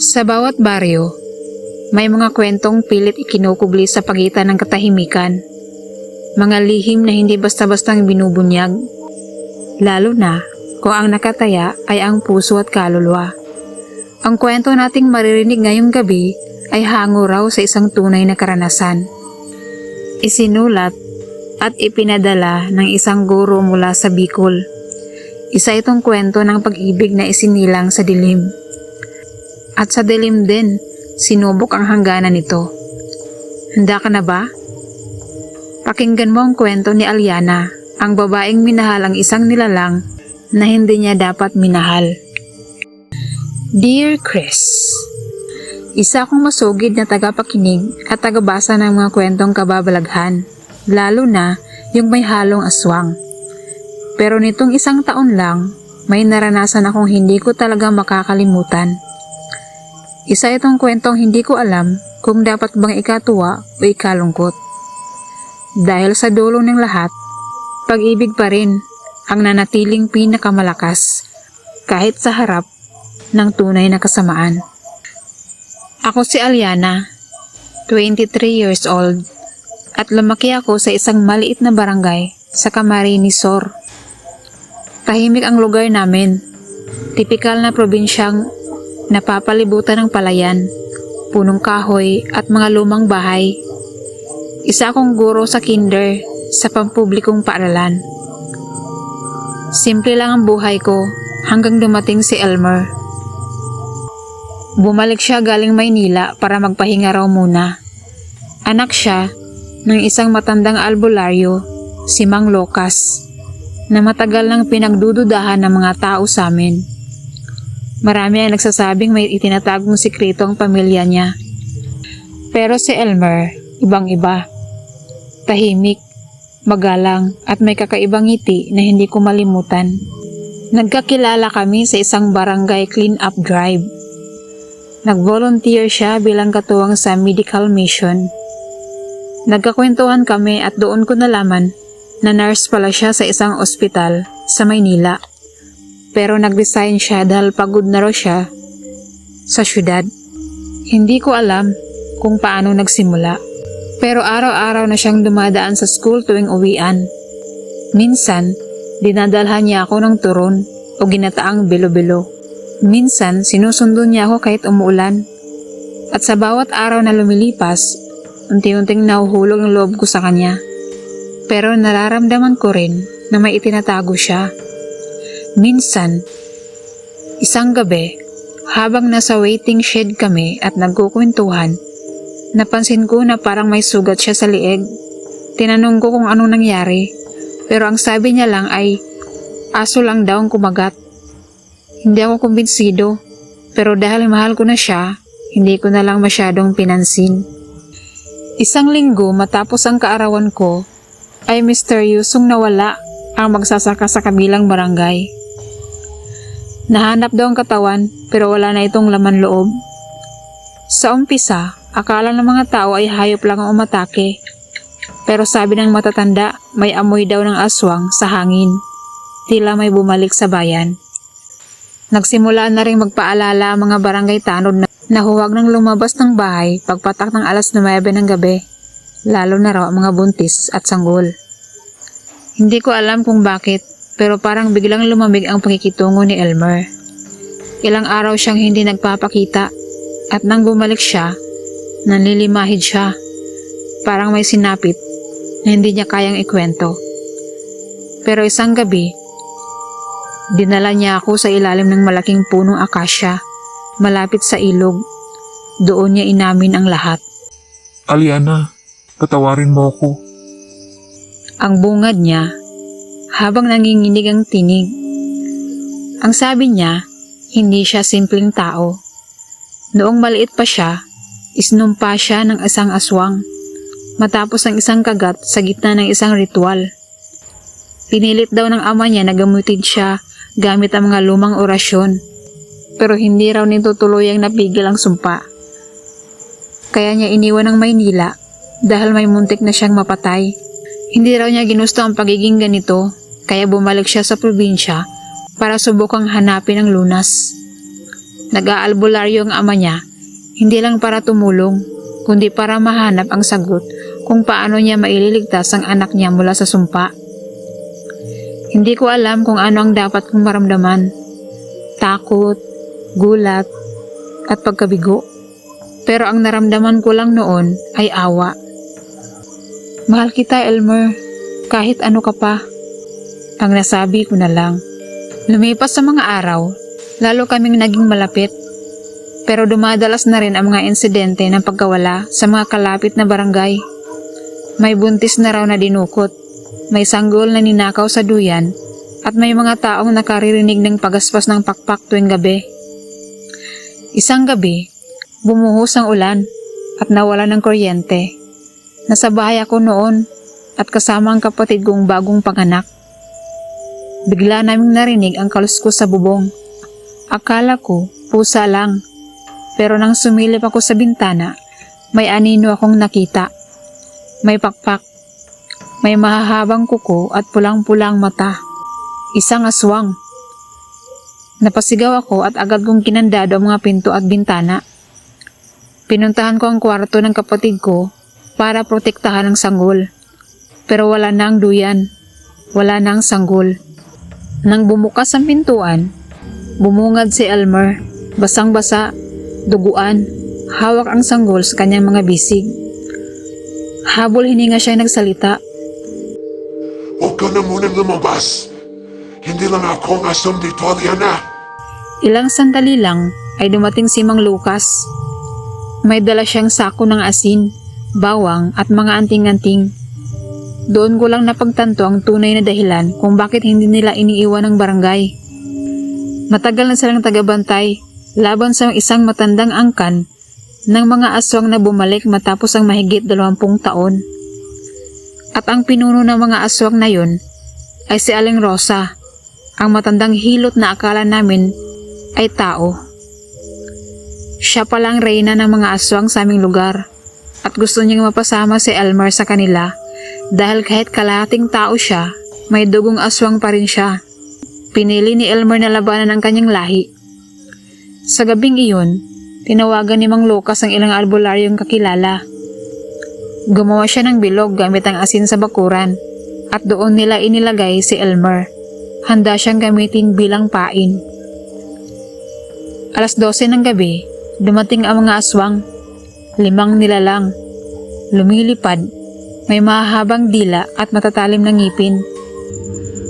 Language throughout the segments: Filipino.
Sa bawat baryo, may mga kwentong pilit ikinukubli sa pagitan ng katahimikan. Mga lihim na hindi basta-bastang binubunyag. Lalo na kung ang nakataya ay ang puso at kaluluwa. Ang kwento nating maririnig ngayong gabi ay hango raw sa isang tunay na karanasan. Isinulat at ipinadala ng isang guro mula sa Bicol. Isa itong kwento ng pag-ibig na isinilang sa dilim. At sa dilim din, sinubok ang hangganan nito. Handa ka na ba? Pakinggan mo ang kwento ni Aliana, ang babaeng minahal ang isang nilalang na hindi niya dapat minahal. Dear Chris, isa akong masugid na tagapakinig at tagabasa ng mga kwentong kababalaghan, lalo na yung may halong aswang. Pero nitong isang taon lang, may naranasan akong hindi ko talaga makakalimutan. Isa itong kwentong hindi ko alam kung dapat bang ikatuwa o ikalungkot. Dahil sa dulo ng lahat, pag-ibig pa rin ang nanatiling pinakamalakas kahit sa harap ng tunay na kasamaan. Ako si Aliana, 23 years old, at lumaki ako sa isang maliit na barangay sa Camarines Sur. Tahimik ang lugar namin, tipikal na probinsyang napapalibutan ng palayan, punong kahoy at mga lumang bahay. Isa akong guro sa kinder sa pampublikong paaralan. Simple lang ang buhay ko hanggang dumating si Elmer. Bumalik siya galing Maynila para magpahinga raw muna. Anak siya ng isang matandang albularyo, si Mang Lucas, na matagal nang pinagdududahan ng mga tao sa amin. Marami ang nagsasabing may itinatagong sikreto ang pamilya niya. Pero si Elmer, ibang-iba. Tahimik, magalang at may kakaibang ngiti na hindi ko malimutan. Nagkakilala kami sa isang barangay clean-up drive. Nag-volunteer siya bilang katuwang sa medical mission. Nagkakwentuhan kami at doon ko nalaman na nurse pala siya sa isang ospital sa Maynila. Pero nag-resign siya dahil pagod na raw siya sa syudad. Hindi ko alam kung paano nagsimula. Pero araw-araw na siyang dumadaan sa school tuwing uwian. Minsan, dinadalhan niya ako ng turon o ginataang bilo-bilo. Minsan, sinusundo niya ako kahit umuulan. At sa bawat araw na lumilipas, unti-unting nahuhulog ang loob ko sa kanya. Pero nararamdaman ko rin na may itinatago siya. Minsan, isang gabi, habang nasa waiting shed kami at nagkukwentuhan, napansin ko na parang may sugat siya sa lieg. Tinanong ko kung anong nangyari, pero ang sabi niya lang ay aso lang daw ang kumagat. Hindi ako kumbinsido, pero dahil mahal ko na siya, hindi ko na lang masyadong pinansin. Isang linggo matapos ang kaarawan ko, ay misteryosong nawala ang magsasaka sa kabilang barangay. Nahanap daw ang katawan pero wala na itong laman loob. Sa umpisa, akala ng mga tao ay hayop lang ang umatake. Pero sabi ng matatanda, may amoy daw ng aswang sa hangin. Tila may bumalik sa bayan. Nagsimula na rin magpaalala ang mga barangay tanod na huwag nang lumabas ng bahay pagpatak ng alas 9 ng gabi. Lalo na raw ang mga buntis at sanggol. Hindi ko alam kung bakit, pero parang biglang lumamig ang pakikitungo ni Elmer. Ilang araw siyang hindi nagpapakita, at nang bumalik siya, nanlilimahid siya. Parang may sinapit na hindi niya kayang ikwento. Pero isang gabi, dinala niya ako sa ilalim ng malaking punong akasya, malapit sa ilog. Doon niya inamin ang lahat. Aliana, patawarin mo ako. Ang bungad niya, habang nanginginig ang tinig. Ang sabi niya, hindi siya simpleng tao. Noong maliit pa siya, isnumpa siya ng isang aswang, matapos ang isang kagat sa gitna ng isang ritual. Pinilit daw ng ama niya na gamutin siya gamit ang mga lumang orasyon, pero hindi raw nito tuluyang napigil ang sumpa. Kaya niya iniwan ng Maynila dahil may muntik na siyang mapatay. Hindi raw niya ginusto ang pagiging ganito, kaya bumalik siya sa probinsya para subukang hanapin ang lunas. Nag-aalbularyo ang ama niya, hindi lang para tumulong, kundi para mahanap ang sagot kung paano niya maililigtas ang anak niya mula sa sumpa. Hindi ko alam kung ano ang dapat kong maramdaman. Takot, gulat, at pagkabigo. Pero ang naramdaman ko lang noon ay awa. Mahal kita, Elmer, kahit ano ka pa. Ang nasabi ko na lang. Lumipas sa mga araw, lalo kaming naging malapit. Pero dumadalas na rin ang mga insidente ng pagkawala sa mga kalapit na barangay. May buntis na raw na dinukot, may sanggol na ninakaw sa duyan, at may mga taong nakaririnig ng pagaspas ng pakpak tuwing gabi. Isang gabi, bumuhos ang ulan at nawala ng kuryente. Nasa bahay ako noon at kasama ang kapatid kong bagong panganak. Bigla naming narinig ang kaluskos sa bubong. Akala ko pusa lang, pero nang sumilip ako sa bintana, may anino akong nakita. May pakpak, may mahahabang kuko at pulang-pulang mata. Isang aswang. Napasigaw ako at agad kong kinandado ang mga pinto at bintana. Pinuntahan ko ang kwarto ng kapatid ko para protektahan ang sanggol. Pero wala na ang duyan. Wala na ang sanggol. Nang bumukas ang pintuan, bumungad si Elmer. Basang-basa, duguan, hawak ang sanggol sa kanyang mga bisig. Habol hininga siya nagsalita. Huwag ka na munang lumabas. Hindi lang ako ang asam dito, Aliana. Ilang sandali lang ay dumating si Mang Lucas. May dala siyang sako ng asin, bawang at mga anting-anting. Doon ko lang napagtanto ang tunay na dahilan kung bakit hindi nila iniiwan ang barangay. Matagal na silang tagabantay laban sa isang matandang angkan ng mga aswang na bumalik matapos ang mahigit 20 taon. At ang pinuno ng mga aswang na yun ay si Aling Rosa, ang matandang hilot na akala namin ay tao. Siya palang reyna ng mga aswang sa aming lugar at gusto niyang mapasama si Elmer sa kanila dahil kahit kalahating tao siya, may dugong aswang pa rin siya. Pinili ni Elmer na labanan ang kanyang lahi. Sa gabing iyon, tinawagan ni Mang Lucas ang ilang albularyong kakilala. Gumawa siya ng bilog gamit ang asin sa bakuran at doon nila inilagay si Elmer. Handa siyang gamitin bilang pain. 12:00 ng gabi, dumating ang mga aswang. 5 nilalang. Lumilipad, may mahahabang dila at matatalim na ngipin.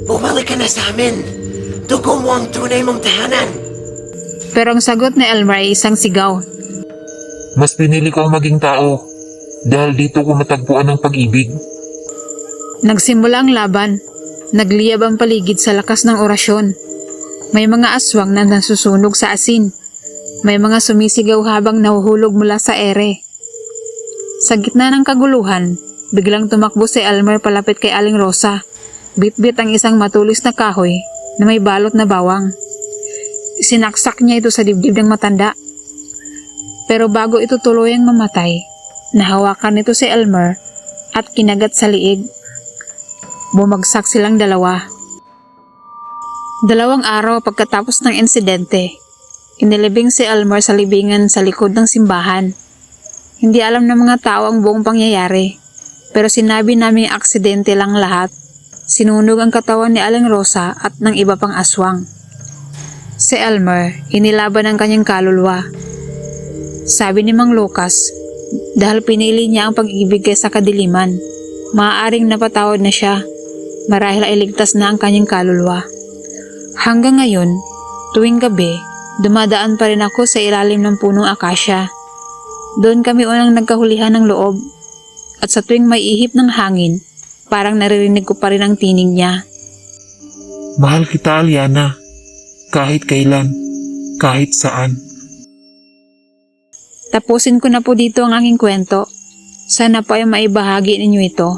Bumalik ka na sa amin. Dugo mo ang tunay mong tahanan. Pero ang sagot ni Elmer ay isang sigaw. Mas pinili ko ang maging tao dahil dito ko matagpuan ang pag-ibig. Nagsimula ang laban. Nagliyab ang paligid sa lakas ng orasyon. May mga aswang na nasusunog sa asin. May mga sumisigaw habang nahuhulog mula sa ere. Sa gitna ng kaguluhan, biglang tumakbo si Elmer palapit kay Aling Rosa. Bit-bit ang isang matulis na kahoy na may balot na bawang. Sinaksak niya ito sa dibdib ng matanda. Pero bago ito tuluyang mamatay, nahawakan nito si Elmer at kinagat sa liig. Bumagsak silang dalawa. 2 araw pagkatapos ng insidente, inilibing si Elmer sa libingan sa likod ng simbahan. Hindi alam ng mga tao ang buong pangyayari, pero sinabi naming aksidente lang lahat. Sinunog ang katawan ni Aling Rosa at ng iba pang aswang. Si Elmer, inilaban ang kanyang kaluluwa. Sabi ni Mang Lucas, dahil pinili niya ang pag-ibig kaysa kadiliman, maaaring napatawad na siya, marahil ay ligtas na ang kanyang kaluluwa. Hanggang ngayon, tuwing gabi, dumadaan pa rin ako sa ilalim ng punong akasya. Doon kami unang nagkahulihan ng loob, at sa tuwing may ihip ng hangin, parang naririnig ko pa rin ang tinig niya. Mahal kita, Aliana. Kahit kailan, kahit saan. Tapusin ko na po dito ang aking kwento. Sana po ay maibahagi ninyo ito.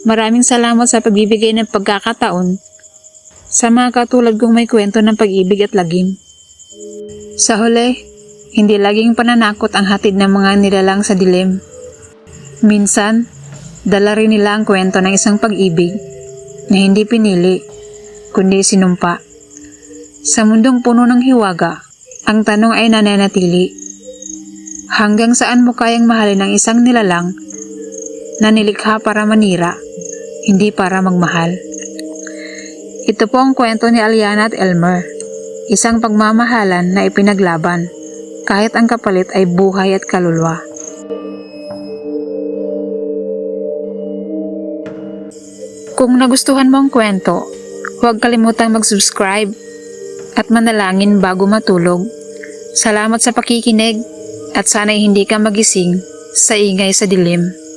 Maraming salamat sa pagbibigay ng pagkakataon sa mga katulad kong may kwento ng pag-ibig at lagim. Sa huli, hindi laging pananakot ang hatid ng mga nilalang sa dilim. Minsan, dala rin nila ang kwento ng isang pag-ibig na hindi pinili, kundi sinumpa. Sa mundong puno ng hiwaga Ang tanong ay nananatili. Hanggang saan mo kayang mahalin ang isang nilalang na nilikha para manira, hindi para magmahal? Ito po ang kwento ni Aliana at Elmer, isang pagmamahalan na ipinaglaban kahit ang kapalit ay buhay at kaluluwa. Kung nagustuhan mo ang kwento, huwag kalimutang mag-subscribe at manalangin bago matulog. Salamat sa pakikinig at sana'y hindi ka magising sa ingay sa dilim.